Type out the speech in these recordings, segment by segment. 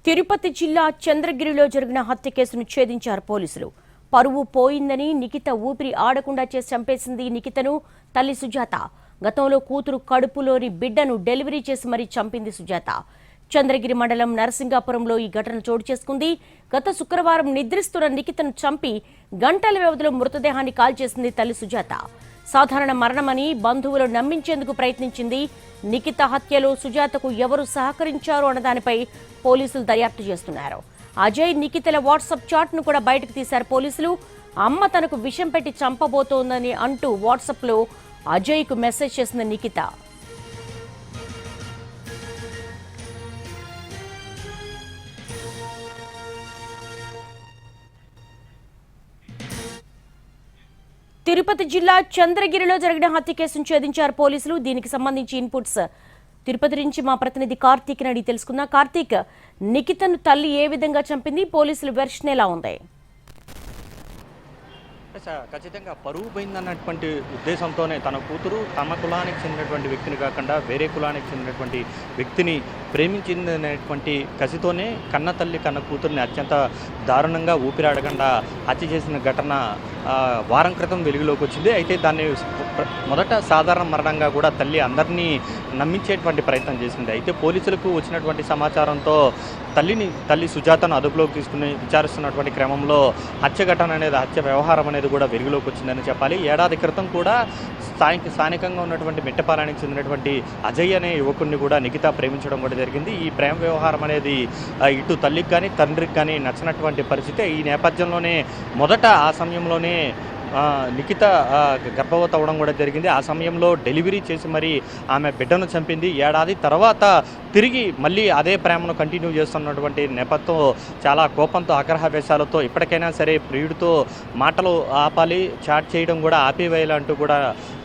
తిరుపతి జిల్లా చంద్రగిరిలో జరిగిన హత్య కేసును ఛేదించారు పోలీసులు. పరువు పోయిందని నిఖిత ఊపిరి ఆడకుండా చేసి చంపేసింది నిఖితను తల్లి సుజాత. గతంలో కూతురు కడుపులోని బిడ్డను డెలివరీ చేసి మరీ చంపింది సుజాత. చంద్రగిరి మండలం నరసింగాపురంలో ఈ ఘటన చోటు చేసుకుంది. గత శుక్రవారం నిద్రిస్తున్న నిఖితను చంపి గంటల వ్యవధిలో మృతదేహాన్ని కాల్చేసింది తల్లి సుజాత. సాధారణ మరణమని బంధువులు నమ్మించేందుకు ప్రయత్నించింది. నిఖిత హత్యలో సుజాతకు ఎవరు సహకరించారు అన్న దానిపై పోలీసులు దర్యాప్తు చేస్తున్నారు. అజయ్ నిఖితల వాట్సాప్ చాట్ ను కూడా బయటకు తీశారు పోలీసులు. అమ్మ తనకు విషం పెట్టి చంపబోతోందని అంటూ వాట్సాప్ లో అజయ్ కు మెసేజ్ చేసింది నిఖిత. తిరుపతి జిల్లా చంద్రగిరిలో జరిగిన హత్య కేసును ఛేదించారు పోలీసులు. దీనికి సంబంధించి ఇన్పుట్స్ తిరుపతి నుంచి మా ప్రతినిధి కార్తీక్ అడిగి తెలుసుకుందాం. కార్తీక్, నిఖితను తల్లి ఏ విధంగా చంపింది? పోలీసుల వెర్షన్ ఎలా ఉంది? ఖచ్చితంగా పరువు పోయిందన్నటువంటి ఉద్దేశంతోనే తన కూతురు తమ కులానికి చెందినటువంటి వ్యక్తిని కాకుండా వేరే కులానికి చెందినటువంటి వ్యక్తిని ప్రేమించిందనేటువంటి కసితోనే కన్న తల్లి కన్న కూతుర్ని అత్యంత దారుణంగా ఊపిరాడకుండా హత్య చేసిన ఘటన వారం క్రితం వెలుగులోకి వచ్చింది. అయితే దాన్ని మొదట సాధారణ మరణంగా కూడా తల్లి అందరినీ నమ్మించేటువంటి ప్రయత్నం చేసింది. అయితే పోలీసులకు వచ్చినటువంటి సమాచారంతో తల్లి సుజాతను అదుపులోకి తీసుకుని విచారిస్తున్నటువంటి క్రమంలో హత్య ఘటన అనేది హత్య వ్యవహారం అనేది కూడా వెలుగులోకి వచ్చిందని చెప్పాలి. ఏడాది క్రితం కూడా స్థానికంగా ఉన్నటువంటి మిట్టపాలానికి చెందినటువంటి అజయ్ అనే యువకుడిని కూడా నిఖిత ప్రేమించడం కూడా జరిగింది. ఈ ప్రేమ వ్యవహారం అనేది ఇటు తల్లికి కానీ తండ్రికి కానీ నచ్చినటువంటి పరిస్థితి. ఈ నేపథ్యంలోనే మొదట ఆ సమయంలోనే నిఖిత గర్భవతి అవ్వడం కూడా జరిగింది. ఆ సమయంలో డెలివరీ చేసి మరి ఆమె బిడ్డను చంపింది. ఏడాది తర్వాత తిరిగి మళ్ళీ అదే ప్రేమను కంటిన్యూ చేస్తున్నటువంటి నేపథ్యం చాలా కోపంతో ఆగ్రహవేశాలతో ఇప్పటికైనా సరే ప్రియుడితో మాటలు ఆపాలి, చాట్ చేయడం కూడా ఆపివేయాలంటూ కూడా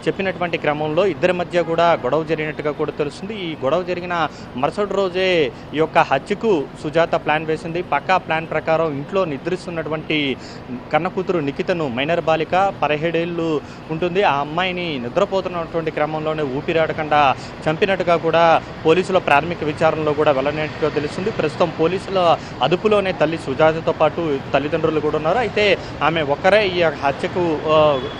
చెప్పినటువంటి క్రమంలో ఇద్దరి మధ్య కూడా గొడవ జరిగినట్టుగా కూడా తెలుస్తుంది. ఈ గొడవ జరిగిన మరుసటి రోజే ఈ యొక్క హత్యకు సుజాత ప్లాన్ వేసింది. పక్కా ప్లాన్ ప్రకారం ఇంట్లో నిద్రిస్తున్నటువంటి కన్న కూతురు నిఖితను మైనర్ బాలిక 17 ఏళ్ళు ఉంటుంది. ఆ అమ్మాయిని నిద్రపోతున్నటువంటి క్రమంలోనే ఊపిరాడకుండా చంపినట్టుగా కూడా పోలీసుల ప్రాథమిక విచారణలో కూడా వెల్లడినట్టుగా తెలుస్తుంది. ప్రస్తుతం పోలీసుల అదుపులోనే తల్లి సుజాతతో పాటు తల్లిదండ్రులు కూడా ఉన్నారు. అయితే ఆమె ఒక్కరే ఈ హత్యకు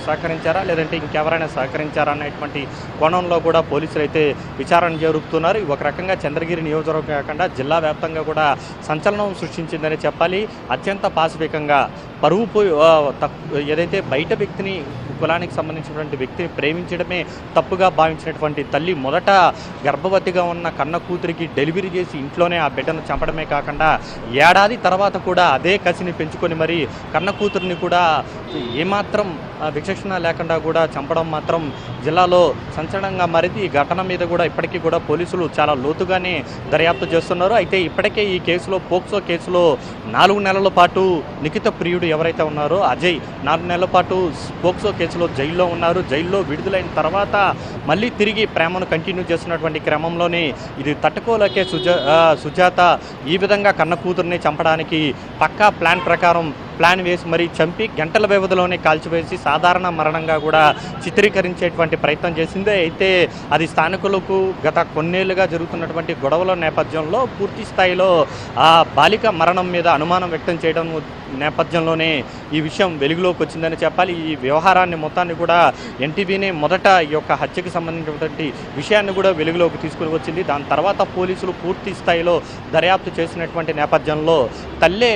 సహకరించారా లేదంటే ఇంకెవరైనా సహకరించారా అనేటువంటి కోణంలో కూడా పోలీసులు అయితే విచారణ జరుపుతున్నారు. ఒక రకంగా చంద్రగిరి నియోజకవర్గం కాకుండా జిల్లా వ్యాప్తంగా కూడా సంచలనం సృష్టించిందని చెప్పాలి. అత్యంత పాశవికంగా పరువు ఏదైతే బయట వ్యక్తిని కులానికి సంబంధించినటువంటి వ్యక్తిని ప్రేమించడమే తప్పుగా భావించినటువంటి తల్లి మొదట గర్భవతిగా ఉన్న కన్న కూతురికి డెలివరీ చేసి ఇంట్లోనే ఆ బిడ్డను చంపడమే కాకుండా ఏడాది తర్వాత కూడా అదే కసిని పెంచుకొని మరి కన్న కూతురిని కూడా ఏమాత్రం విచక్షణ లేకుండా కూడా చంపడం మాత్రం జిల్లాలో సంచలనంగా మారింది. ఈ ఘటన మీద కూడా ఇప్పటికీ కూడా పోలీసులు చాలా లోతుగానే దర్యాప్తు చేస్తున్నారు. అయితే ఇప్పటికే ఈ కేసులో పోక్సో కేసులో 4 నెలల పాటు నిఖిత ప్రియుడు ఎవరైతే ఉన్నారో అజయ్ 4 నెలల పాటు పోక్సో కేసులో జైల్లో ఉన్నారు. జైల్లో విడుదలైన తర్వాత మళ్ళీ తిరిగి ప్రేమను కంటిన్యూ చేస్తున్నటువంటి క్రమంలోనే ఇది తట్టుకోలేకే సుజాత ఈ విధంగా కన్న కూతుర్ని చంపడానికి పక్కా ప్లాన్ ప్రకారం ప్లాన్ వేసి మరీ చంపి గంటల వ్యవధిలోనే కాల్చివేసి సాధారణ మరణంగా కూడా చిత్రీకరించేటువంటి ప్రయత్నం చేసింది. అయితే అది స్థానికులకు గత కొన్నేళ్లుగా జరుగుతున్నటువంటి గొడవల నేపథ్యంలో పూర్తి స్థాయిలో ఆ బాలిక మరణం మీద అనుమానం వ్యక్తం చేయడం నేపథ్యంలోనే ఈ విషయం వెలుగులోకి వచ్చిందని చెప్పాలి. ఈ వ్యవహారాన్ని మొత్తాన్ని కూడా ఎన్టీవీనే మొదట ఈ యొక్క హత్యకు సంబంధించినటువంటి విషయాన్ని కూడా వెలుగులోకి తీసుకుని వచ్చింది. దాని తర్వాత పోలీసులు పూర్తి స్థాయిలో దర్యాప్తు చేసినటువంటి నేపథ్యంలో తల్లే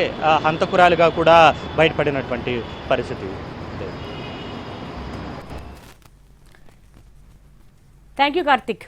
హంతకురాలుగా కూడా బయటపడినటువంటి పరిస్థితి. Thank you Karthik.